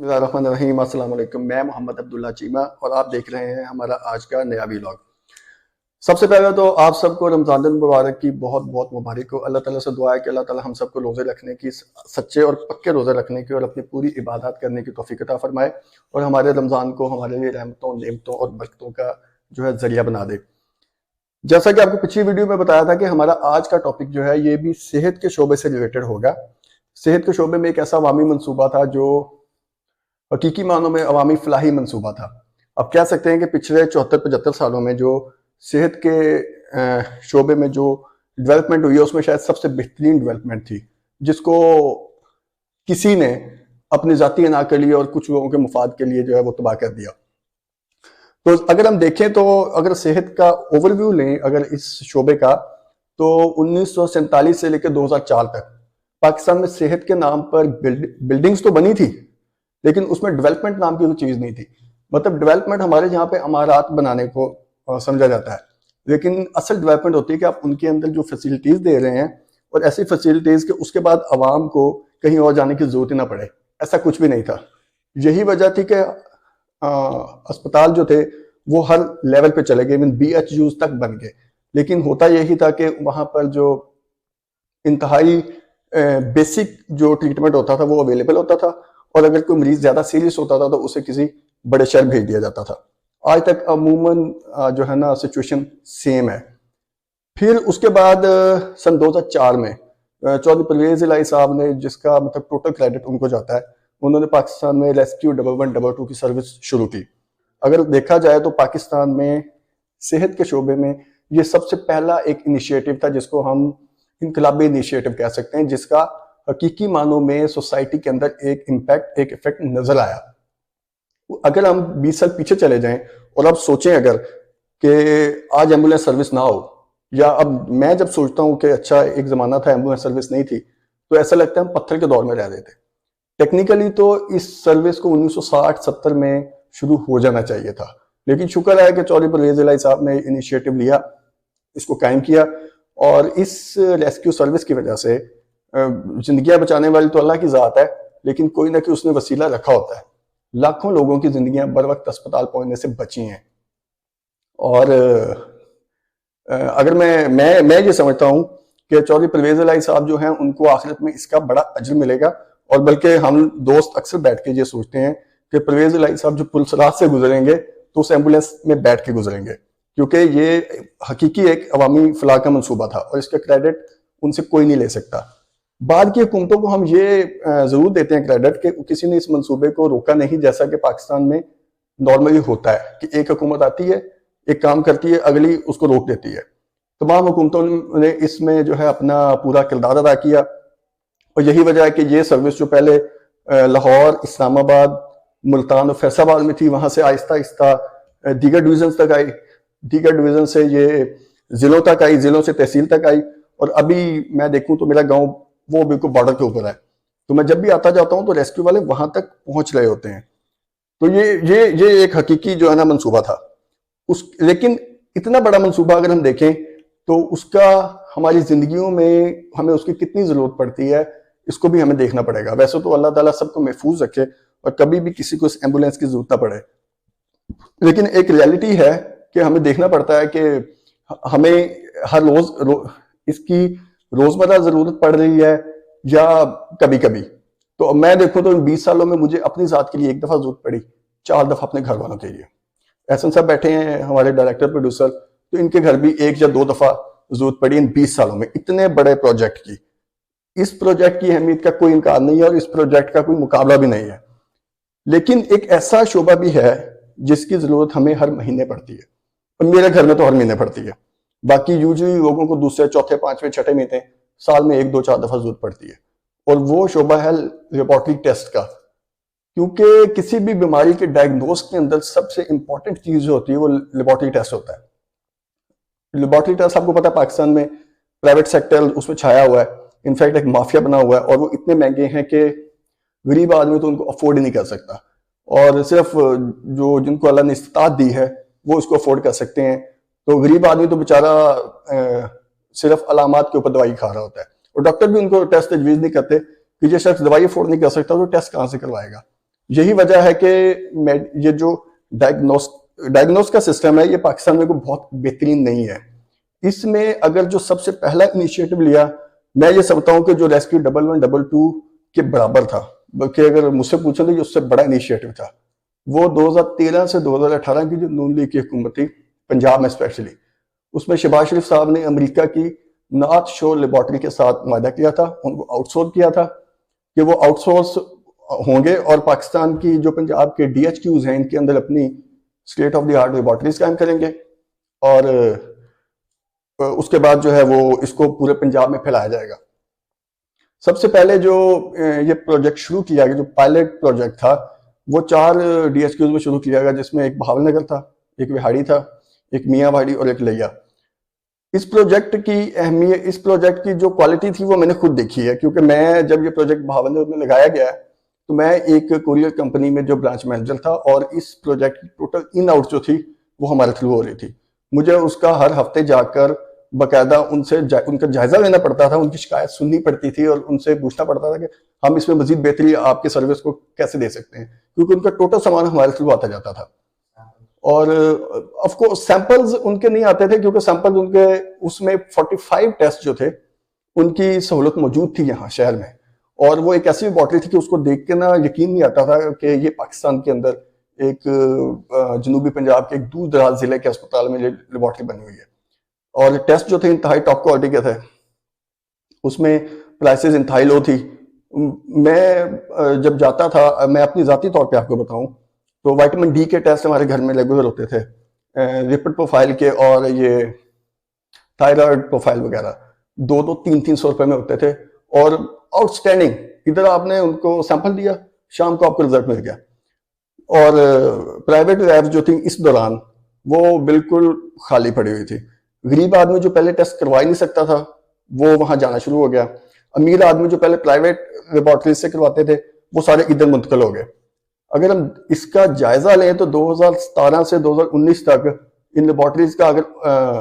बिस्मिल्लाहिर्रहमानिर्रहीम। अस्सलाम वालेकुम। मैं मोहम्मद अब्दुल्ला चीमा और आप देख रहे हैं हमारा आज का नया व्लॉग। सबसे पहले तो आप सबको रमज़ान मुबारक की बहुत बहुत मुबारक हो। अल्लाह ताला से दुआ है कि अल्लाह ताला हम सबको रोज़े रखने की, सच्चे और पक्के रोज़े रखने की और अपनी पूरी इबादत करने की तौफीक अता फरमाए और हमारे रमज़ान को हमारे लिए रहमतों, नेमतों और बरकतों का जो है ज़रिया बना दे। जैसा कि आपको पिछली वीडियो में बताया था कि हमारा आज का टॉपिक जो है ये भी सेहत के शोबे से रिलेटेड होगा। सेहत के शोबे में एक ऐसा अवामी मनसूबा था जो हकीकी मानों में अवामी फलाही मंसूबा था। अब कह सकते हैं कि पिछले 74-75 सालों में जो सेहत के शोबे में जो डेवलपमेंट हुई है उसमें शायद सबसे बेहतरीन डेवलपमेंट थी, जिसको किसी ने अपनी जाती अना के लिए और कुछ लोगों के मुफाद के लिए जो है वो तबाह कर दिया। तो अगर हम देखें तो अगर सेहत का ओवरव्यू लें अगर इस शोबे का, तो 1947 से लेकर 2004 तक पाकिस्तान में सेहत के नाम पर बिल्डिंग्स तो बनी थी, लेकिन उसमें डेवलपमेंट नाम की कोई चीज नहीं थी। मतलब डेवलपमेंट हमारे यहाँ पे अमारात बनाने को समझा जाता है, लेकिन असल डेवलपमेंट होती है कि आप उनके अंदर जो फैसिलिटीज दे रहे हैं और ऐसी फैसिलिटीज के उसके बाद आवाम को कहीं और जाने की जरूरत ही ना पड़े, ऐसा कुछ भी नहीं था। यही वजह थी कि अस्पताल जो थे वो हर लेवल पे चले गए, इवन BHUs तक बन गए। लेकिन होता यही था कि वहां पर जो इंतहाई बेसिक जो ट्रीटमेंट होता था वो अवेलेबल होता था, और अगर कोई मरीज ज्यादा सीरियस होता था तो उसे किसी बड़े शहर भेज दिया जाता था। आज तक अमूमन जो है ना सिचुएशन सेम है। फिर उसके बाद सन 2004 में चौधरी परवेज इलाही साहब ने, जिसका मतलब टोटल क्रेडिट उनको जाता है, उन्होंने पाकिस्तान में रेस्क्यू 1112 की सर्विस शुरू की। अगर देखा जाए तो पाकिस्तान में सेहत के शोबे में ये सबसे पहला एक इनिशिएटिव था जिसको हम इनकलाबी इनिशिएटिव कह सकते हैं, जिसका हकीकी मानों में सोसाइटी के अंदर एक इम्पैक्ट, एक इफेक्ट नजर आया। अगर हम 20 साल पीछे चले जाएं और अब सोचें अगर कि आज एम्बुलेंस सर्विस ना हो, या अब मैं जब सोचता हूं कि अच्छा एक जमाना था एम्बुलेंस सर्विस नहीं थी, तो ऐसा लगता है हम पत्थर के दौर में रह रहे थे। टेक्निकली तो इस सर्विस को 1960-70 में शुरू हो जाना चाहिए था, लेकिन शुक्र है कि चौधरी परवेज इलाही साहब ने इनिशिएटिव लिया, इसको कायम किया, और इस रेस्क्यू सर्विस की वजह से जिंदगियां बचाने वाली तो अल्लाह की जात है, लेकिन कोई ना कोई उसने वसीला रखा होता है। लाखों लोगों की जिंदगियां बर वक्त अस्पताल पहुंचने से बची हैं। और अगर मैं ये समझता हूं कि चौधरी परवेज इलाही साहब जो हैं उनको आखिरत में इसका बड़ा अजर मिलेगा, और बल्कि हम दोस्त अक्सर बैठ के ये सोचते हैं कि परवेज इलाही साहब जो पुलसरात से गुजरेंगे तो उस एम्बुलेंस में बैठ के गुजरेंगे, क्योंकि ये हकीकी एक अवामी फलाह का मनसूबा था और इसका क्रेडिट उनसे कोई नहीं ले सकता। बाद की हुकूमतों को हम ये जरूर देते हैं क्रेडिट कि किसी ने इस मंसूबे को रोका नहीं, जैसा कि पाकिस्तान में नॉर्मली होता है कि एक हुकूमत आती है, एक काम करती है, अगली उसको रोक देती है। तमाम हुकूमतों ने इसमें जो है अपना पूरा किरदार अदा किया, और यही वजह है कि ये सर्विस जो पहले लाहौर, इस्लामाबाद, मुल्तान और फैसलाबाद में थी, वहां से आहिस्ता आहिस्ता दीगर डिवीजन तक आई, दीगर डिवीजन से ये जिलों तक आई, जिलों से तहसील तक आई, और अभी मैं देखूं तो मेरा गांव वो बिल्कुल बॉर्डर के ऊपर है। तो मैं जब भी आता जाता हूं तो रेस्क्यू वाले वहां तक पहुंच रहे होते हैं। तो ये एक हकीकी जो है ना मंसूबा था लेकिन इतना बड़ा मंसूबा अगर हम देखें तो उसका हमारी जिंदगियों में हमें उसकी कितनी जरूरत पड़ती है, इसको भी हमें देखना पड़ेगा। वैसे तो अल्लाह ताला सबको महफूज रखे और कभी भी किसी को इस एम्बुलेंस की जरूरत ना पड़े, लेकिन एक रियलिटी है कि हमें देखना पड़ता है कि हमें हर इसकी रोजमर्रा जरूरत पड़ रही है या कभी कभी। तो मैं देखूं तो इन 20 सालों में मुझे अपनी जात के लिए एक दफा जरूरत पड़ी, 4 दफा अपने घर वालों के लिए। एहसन साहब बैठे हैं हमारे डायरेक्टर प्रोड्यूसर, तो इनके घर भी 1 या 2 दफा जरूरत पड़ी इन 20 सालों में, इतने बड़े प्रोजेक्ट की। इस प्रोजेक्ट की अहमियत का कोई इनकार नहीं है और इस प्रोजेक्ट का कोई मुकाबला भी नहीं है, लेकिन एक ऐसा शोबा भी है जिसकी जरूरत हमें हर महीने पड़ती है, और मेरे घर में तो हर महीने पड़ती है। बाकी यूजुअली लोगों को दूसरे, चौथे, पांचवें, छठे महीने साल में 1, 2, 4 दफा जरूरत पड़ती है, और वो शोबा है लेबोरेटरी टेस्ट का। क्योंकि किसी भी बीमारी के डायग्नोस के अंदर सबसे इंपॉर्टेंट चीज जो होती है वो लेबोरेटरी टेस्ट होता है। लेबोरेटरी टेस्ट आपको पता है पाकिस्तान में प्राइवेट सेक्टर उसमें छाया हुआ है, इनफैक्ट एक माफिया बना हुआ है, और वो इतने महंगे हैं कि गरीब आदमी तो उनको अफोर्ड ही नहीं कर सकता, और सिर्फ जो जिनको अल्लाह ने इस्तात दी है वो उसको अफोर्ड कर सकते हैं। तो गरीब आदमी तो बेचारा सिर्फ अलामात के ऊपर दवाई खा रहा होता है, और डॉक्टर भी उनको टेस्ट तजवीज नहीं करते कि ये शख्स दवाई अफोर्ड नहीं कर सकता तो टेस्ट कहां से करवाएगा। यही वजह है कि ये जो डायग्नोस का सिस्टम है ये पाकिस्तान में को बहुत बेहतरीन नहीं है। इसमें अगर जो सबसे पहला इनिशिएटिव लिया, मैं ये समझता हूँ कि जो रेस्क्यू 1112 के बराबर था, बल्कि अगर मुझसे पूछे तो ये उससे बड़ा इनिशिएटिव था, वो 2013 से 2018 की जो नून लीग की हुकूमत थी पंजाब में स्पेशली, उसमें शहबाज शरीफ साहब ने अमेरिका की नॉर्थ शोर लेबॉर्ट्री के साथ वादा किया था, उनको आउटसोर्स किया था कि वो आउटसोर्स होंगे और पाकिस्तान की जो पंजाब के DHQs हैं इनके अंदर अपनी state of the art laboratories कायम करेंगे और उसके बाद जो है वो इसको पूरे पंजाब में फैलाया जाएगा। सबसे पहले जो ये प्रोजेक्ट शुरू किया गया, जो पायलट प्रोजेक्ट था, वो 4 DHQs में शुरू किया गया, जिसमें एक बहावलनगर था, एक विहाड़ी था, एक मियांवाड़ी और एक लिया। इस प्रोजेक्ट की अहमियत, इस प्रोजेक्ट की जो क्वालिटी थी वो मैंने खुद देखी है, क्योंकि मैं जब ये प्रोजेक्ट बहावलनगर में लगाया गया तो मैं एक कोरियर कंपनी में जो ब्रांच मैनेजर था और इस प्रोजेक्ट की टोटल इन आउट जो थी वो हमारे थ्रू हो रही थी। मुझे उसका हर हफ्ते जाकर बाकायदा उनसे उनका जायजा लेना पड़ता था, उनकी शिकायत सुननी पड़ती थी और उनसे पूछना पड़ता था कि हम इसमें मजीद बेहतरी आपके सर्विस को कैसे दे सकते हैं, क्योंकि उनका टोटल सामान हमारे थ्रू आता जाता था। और ऑफ कोर्स सैंपल्स उनके नहीं आते थे, क्योंकि सैंपल्स उनके उसमें 45 टेस्ट जो थे उनकी सहूलत मौजूद थी यहाँ शहर में, और वो एक ऐसी लेबॉर्ट्री थी कि उसको देख के ना यकीन नहीं आता था कि ये पाकिस्तान के अंदर एक जनूबी पंजाब के एक दूर दराज जिले के अस्पताल में लेबॉर्ट्री बनी हुई है। और टेस्ट जो थे इंतहाई टॉप क्वालिटी के थे, उसमें प्राइसेस इंतहाई लो थी। मैं जब जाता था, मैं अपनी जाती तौर पे आपको बताऊं तो विटामिन डी के टेस्ट हमारे घर में रेगुलर होते थे, लिपिड प्रोफाइल के और ये थायराइड प्रोफाइल वगैरह 200-300 रुपए में होते थे और आउटस्टैंडिंग। इधर आपने उनको सैंपल दिया, शाम को आपको रिजल्ट मिल गया। और प्राइवेट लैब्स जो थी इस दौरान वो बिल्कुल खाली पड़ी हुई थी। गरीब आदमी जो पहले टेस्ट करवा ही नहीं सकता था वो वहां जाना शुरू हो गया, अमीर आदमी जो पहले प्राइवेट लेबॉर्ट्री से करवाते थे वो सारे इधर मुंतकिल हो गए। अगर हम इसका जायजा लें तो 2017 से 2019 तक इन लेबॉर्ट्रीज का अगर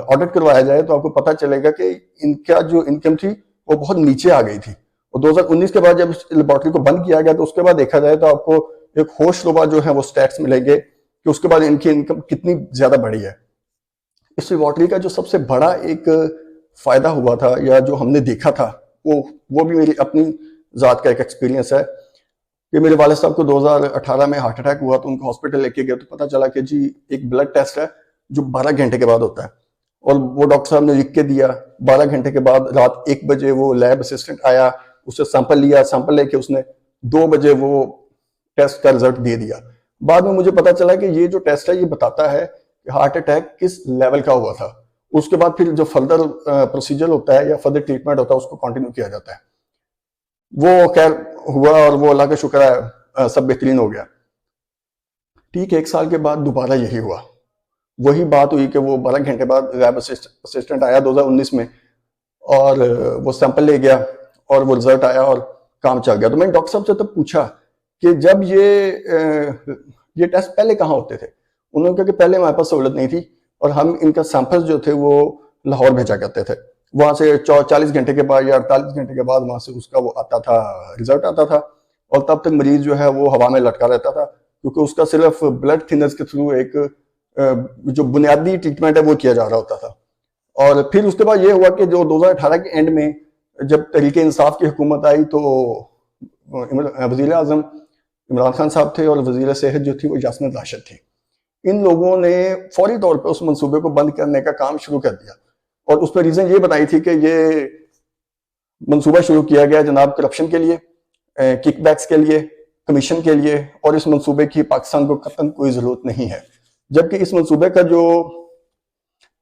ऑडिट करवाया जाए तो आपको पता चलेगा कि इनका जो इनकम थी वो बहुत नीचे आ गई थी। और 2019 के बाद जब इस लेबॉर्ट्री को बंद किया गया तो उसके बाद देखा जाए तो आपको एक होश रुबा जो है वो स्टैट्स मिलेंगे कि उसके बाद इनकी इनकम कितनी ज्यादा बढ़ी है। इस लेबॉर्ट्री का जो सबसे बड़ा एक फायदा हुआ था या जो हमने देखा था वो भी मेरी अपनी जात का एक एक्सपीरियंस है कि मेरे वाले साहब को 2018 में हार्ट अटैक हुआ तो उनको हॉस्पिटल लेके गया तो पता चला कि जी एक ब्लड टेस्ट है जो 12 घंटे के बाद होता है, और वो डॉक्टर साहब ने लिख के दिया। 12 घंटे के बाद रात 1 बजे वो लैब असिस्टेंट आया, उससे सैंपल लिया, सैंपल लेके उसने 2 बजे वो टेस्ट का रिजल्ट दे दिया। बाद में मुझे पता चला कि ये जो टेस्ट है ये बताता है कि हार्ट अटैक किस लेवल का हुआ था। उसके बाद फिर जो फर्दर प्रोसीजर होता है या फर्दर ट्रीटमेंट होता है उसको कंटिन्यू किया जाता है। वो खैर हुआ और वो अल्लाह का शुक्र है सब बेहतरीन हो गया। ठीक 1 साल के बाद दोबारा यही हुआ, वही बात हुई कि वो 12 घंटे बाद लैब असिस्टेंट आया 2019 में और वो सैंपल ले गया और वो रिजल्ट आया और काम चल गया। तो मैंने डॉक्टर साहब से तब पूछा कि जब ये टेस्ट पहले कहाँ होते थे? उन्होंने कहा कि पहले हमारे पास सहूलत नहीं थी और हम इनका सैंपल्स जो थे वो लाहौर भेजा करते थे, वहां से 40 घंटे के बाद या 48 घंटे के बाद वहां से उसका वो आता था, रिजल्ट आता था, और तब तक मरीज जो है वो हवा में लटका रहता था, क्योंकि उसका सिर्फ ब्लड थिनर्स के थ्रू एक जो बुनियादी ट्रीटमेंट है वो किया जा रहा होता था। और फिर उसके बाद ये हुआ कि जो 2018 के एंड में जब तहरीक इंसाफ की हुकूमत आई तो वजीर आजम इमरान खान साहब थे और वजीर सेहत जो थी वो यास्मिन राशिद थी। इन लोगों ने फौरी तौर पर उस मंसूबे को बंद करने का काम शुरू कर दिया और उस पर रीजन ये बताई थी कि ये मंसूबा शुरू किया गया जनाब करप्शन के लिए, किकबैक्स के लिए, कमीशन के लिए, और इस मंसूबे की पाकिस्तान को कतई कोई जरूरत नहीं है। जबकि इस मंसूबे का जो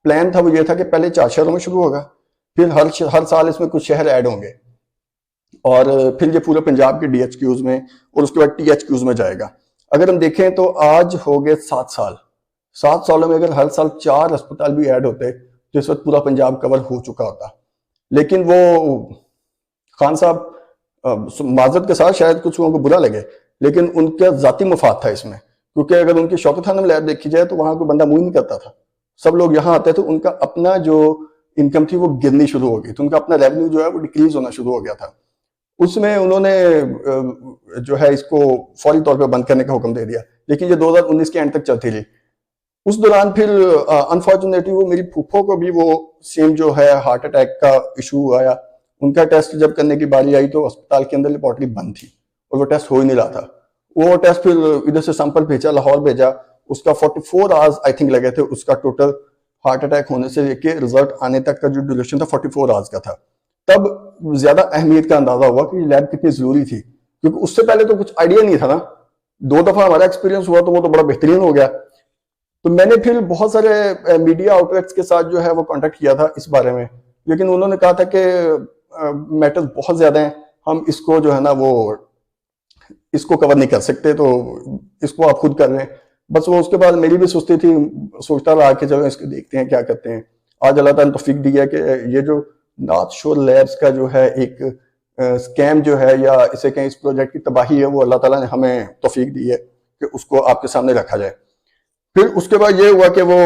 प्लान था वो ये था कि पहले 4 शहरों में शुरू होगा, फिर हर साल इसमें कुछ शहर ऐड होंगे और फिर ये पूरे पंजाब के DHQs में और उसके बाद THQs में जाएगा। अगर हम देखें तो आज हो गए 7 साल। 7 सालों में अगर हर साल 4 अस्पताल भी ऐड होते तो इस वक्त पूरा पंजाब कवर हो चुका होता। लेकिन वो खान साहब माजरत के साथ शायद कुछ लोगों को बुरा लगे, लेकिन उनका जाती मुफाद था इसमें, क्योंकि अगर उनकी शौकत खाना में लैब देखी जाए तो वहां कोई बंदा मुंह नहीं करता था, सब लोग यहाँ आते थे, उनका अपना जो इनकम थी वो गिरनी शुरू हो गई, तो उनका अपना रेवेन्यू जो है वो डिक्रीज होना शुरू हो गया था। उसमें उन्होंने जो है इसको फौरी तौर पे बंद करने का हुक्म दे दिया, लेकिन ये 2019 के एंड तक चलती रही। उस दौरान फिर अनफॉर्चुनेटली वो मेरी फूफो को भी वो सेम जो है हार्ट अटैक का इशू आया। उनका टेस्ट जब करने की बारी आई तो अस्पताल के अंदर लेबोरेटरी बंद थी और वो टेस्ट हो ही नहीं रहा था। वो टेस्ट फिर इधर से सैंपल भेजा, लाहौर भेजा, उसका 44 आवर्स आई थिंक लगे थे। उसका टोटल हार्ट अटैक होने से लेके रिजल्ट आने तक का जो ड्यूरेशन था 44 आवर्स का था। तब ज्यादा अहमियत का अंदाजा हुआ कि लैब कितनी जरूरी थी, क्योंकि उससे पहले तो कुछ आइडिया नहीं था ना। 2 दफा हमारा एक्सपीरियंस हुआ तो वो तो बड़ा बेहतरीन हो गया। तो मैंने फिर बहुत सारे मीडिया आउटलेट्स के साथ जो है वो कांटेक्ट किया था इस बारे में, लेकिन उन्होंने कहा था कि मैटर्स बहुत ज्यादा हैं, हम इसको जो है ना वो इसको कवर नहीं कर सकते, तो इसको आप खुद कर लें। बस वो उसके बाद मेरी भी सुस्ती थी, सोचता रहा कि चलो इसको देखते हैं क्या करते हैं। आज अल्लाह ताला ने तौफीक दी है कि ये जो नॉर्थ शोर लैब्स का जो है एक स्कैम जो है या इसे कहें इस प्रोजेक्ट की तबाही है, वो अल्लाह ताला ने हमें तौफीक दी है कि उसको आपके सामने रखा जाए। फिर उसके बाद ये हुआ कि वो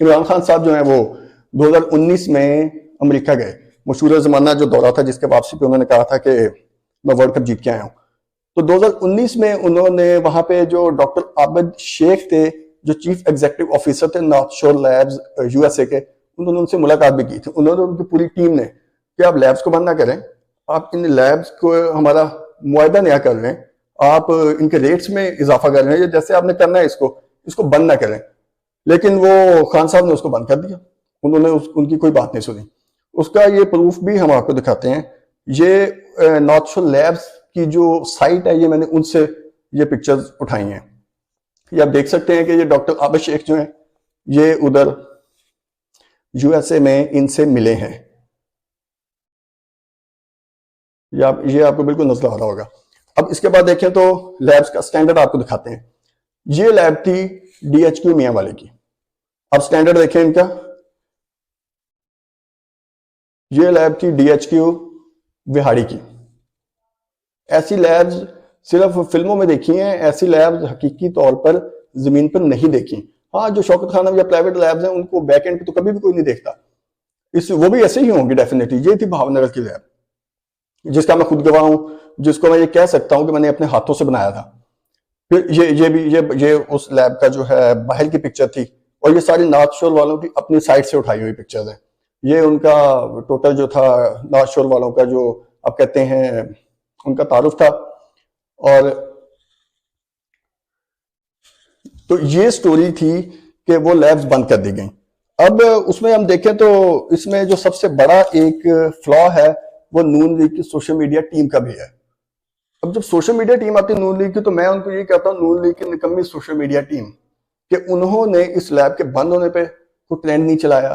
इमरान खान साहब जो है वो 2019 में अमेरिका गए। मशहूर जमाना जो दौरा था जिसके वापसी पे उन्होंने कहा था कि मैं वर्ल्ड कप जीत के आया हूँ। तो 2019 में उन्होंने वहां पे जो डॉक्टर आबिद शेख थे, जो चीफ एग्जीक्यूटिव ऑफिसर थे नॉर्थ शोर लैब्स यूएसए के, उन्होंने उनसे मुलाकात भी की थी। उन्होंने उनकी पूरी टीम ने कि आप लैब्स को बंद ना करें, आप इन लैब्स को हमारा मुआयदा नया कर लें, आप इनके रेट्स में इजाफा कर रहे हैं, जैसे आपने करना है इसको बंद ना करें। लेकिन वो खान साहब ने उसको बंद कर दिया, उन्होंने उनकी कोई बात नहीं सुनी। उसका ये प्रूफ भी हम आपको दिखाते हैं। ये नॉर्थ शोर लैब्स की जो साइट है, ये मैंने उनसे ये पिक्चर्स उठाई हैं। ये आप देख सकते हैं कि ये डॉक्टर आबिद शेख जो है ये उधर यूएसए में इनसे मिले हैं। ये आपको बिल्कुल नजर आ रहा होगा। अब इसके बाद देखें तो लैब्स का स्टैंडर्ड आपको दिखाते हैं। ये लैब थी डीएचक्यू मियां वाले की। अब स्टैंडर्ड देखें इनका। ये लैब थी डीएचक्यू विहाड़ी की। ऐसी लैब्स सिर्फ फिल्मों में देखी हैं, ऐसी लैब्स हकीकी तौर पर जमीन पर नहीं देखी। हाँ, जो शौकत खाना या प्राइवेट लैब्स हैं उनको बैक एंड पे तो कभी भी कोई नहीं देखता, वो भी ऐसे ही होंगी डेफिनेटली। ये थी भावनगर की लैब, जिसका मैं खुद गवाह हूं, जिसको मैं ये कह सकता हूं कि मैंने अपने हाथों से बनाया था। फिर ये उस लैब का जो है बाहर की पिक्चर थी, और ये सारी नॉर्थ शोर वालों की अपनी साइड से उठाई हुई पिक्चर्स है। ये उनका टोटल जो था नॉर्थ शोर वालों का जो आप कहते हैं उनका तारुफ था। और तो ये स्टोरी थी कि वो लैब्स बंद कर दी गई। अब उसमें हम देखें तो इसमें जो सबसे बड़ा एक फ्लॉ है वो नून लीग की सोशल मीडिया टीम का भी है। अब जब सोशल मीडिया टीम आती है नून लीग की, तो मैं उनको ये कहता हूँ नून लीग की निकम्मी सोशल मीडिया टीम, कि उन्होंने इस लैब के बंद होने पे कोई ट्रेंड नहीं चलाया,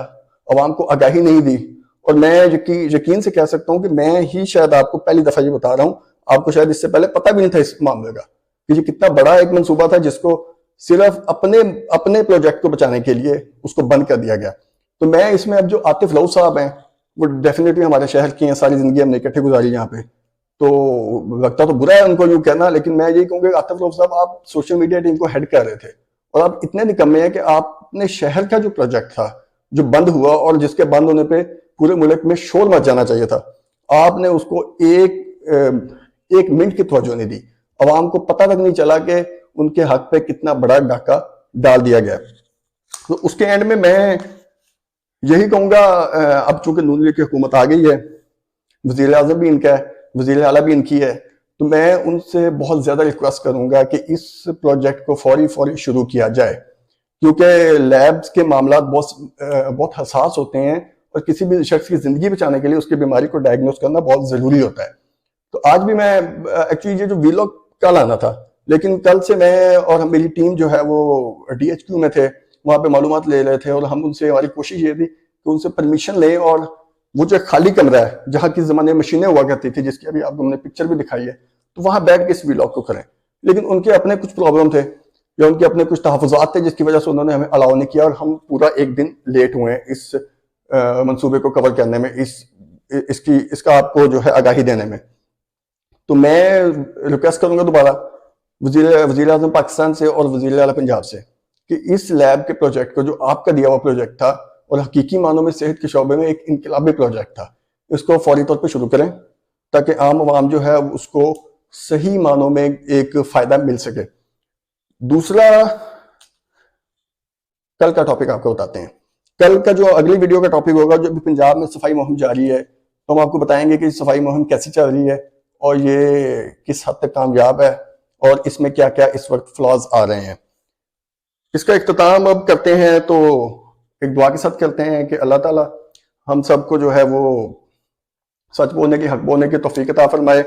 अवाम को आगाही नहीं दी। और मैं यकीन से कह सकता हूँ कि मैं ही शायद आपको पहली दफा ये बता रहा हूँ, आपको शायद इससे पहले पता भी नहीं था इस मामले का कि ये कितना बड़ा एक मंसूबा था जिसको सिर्फ अपने प्रोजेक्ट को बचाने के लिए उसको बंद कर दिया गया। तो मैं इसमें अब जो आतिफ लऊ साहब हैं वो डेफिनेटली हमारे शहर की हैं, सारी जिंदगी हमने इकट्ठे गुजारी यहाँ पे, तो लगता तो बुरा है उनको यूं कहना, लेकिन मैं यही कहूँगा आतिफ लऊ साहब आप सोशल मीडिया टीम को हेड कर रहे थे और आप इतने निकम्मे हैं कि आपने शहर का जो प्रोजेक्ट था जो बंद हुआ और जिसके बंद होने पे पूरे मुल्क में शोर मच जाना चाहिए था, आपने उसको एक मिनट की तवज्जो नहीं दी। अवाम को पता तक नहीं चला कि उनके हक पे कितना बड़ा डाका डाल दिया गया। तो उसके एंड में मैं यही कहूंगा, अब चूंकि नून लीग की हुकूमत आ गई है, वजीर आजम भी इनका है, वजीर आला भी इनकी है, तो मैं उनसे बहुत ज्यादा रिक्वेस्ट करूंगा कि इस प्रोजेक्ट को फौरी शुरू किया जाए, क्योंकि लैब्स के मामला बहुत हसास होते हैं और किसी भी शख्स की जिंदगी बचाने के लिए उसकी बीमारी को डायग्नोस करना बहुत जरूरी होता है। तो आज भी मैं एक्चुअली ये जो वीलॉग कल आना था, लेकिन कल से मैं और मेरी टीम जो है वो डीएचक्यू में थे, वहां पे मालूमात ले रहे थे और हम उनसे, हमारी कोशिश ये थी कि उनसे परमिशन लें और वो जो खाली कमरा है जहाँ की जमाने मशीनें हुआ करती थी, जिसकी अभी आपको हमने पिक्चर भी दिखाई है, तो वहां बैठ के इस वीलॉग को करें। लेकिन उनके अपने कुछ प्रॉब्लम थे या उनके अपने कुछ तहफ़्फ़ुज़ात थे जिसकी वजह से उन्होंने हमें अलाउ नहीं किया और हम पूरा एक दिन लेट हुए हैं इस मंसूबे को कवर करने में, इसका आपको जो है आगाही देने में। तो मैं रिक्वेस्ट करूंगा दोबारा वजीर आजम पाकिस्तान से और वजीर आला पंजाब से कि इस लैब के प्रोजेक्ट को, जो आपका दिया हुआ प्रोजेक्ट था और हकीकी मानों में सेहत के शोबे में एक इनकलाबी प्रोजेक्ट था, इसको फौरी तौर पर शुरू करें ताकि आम आवाम जो है उसको सही मानों में एक फायदा मिल सके। दूसरा, कल का टॉपिक आपको बताते हैं। कल का जो अगली वीडियो का टॉपिक होगा, जो पंजाब में सफाई मुहिम जारी है, तो हम आपको बताएंगे कि सफाई मुहिम कैसी चल रही है और ये किस हद तक कामयाब है और इसमें क्या क्या इस वक्त फ्लॉज आ रहे हैं। इसका इख्तिताम अब करते हैं तो एक दुआ के साथ करते हैं कि अल्लाह ताला हम सबको जो है वो सच बोलने की, हक बोलने की तौफीक अता फरमाए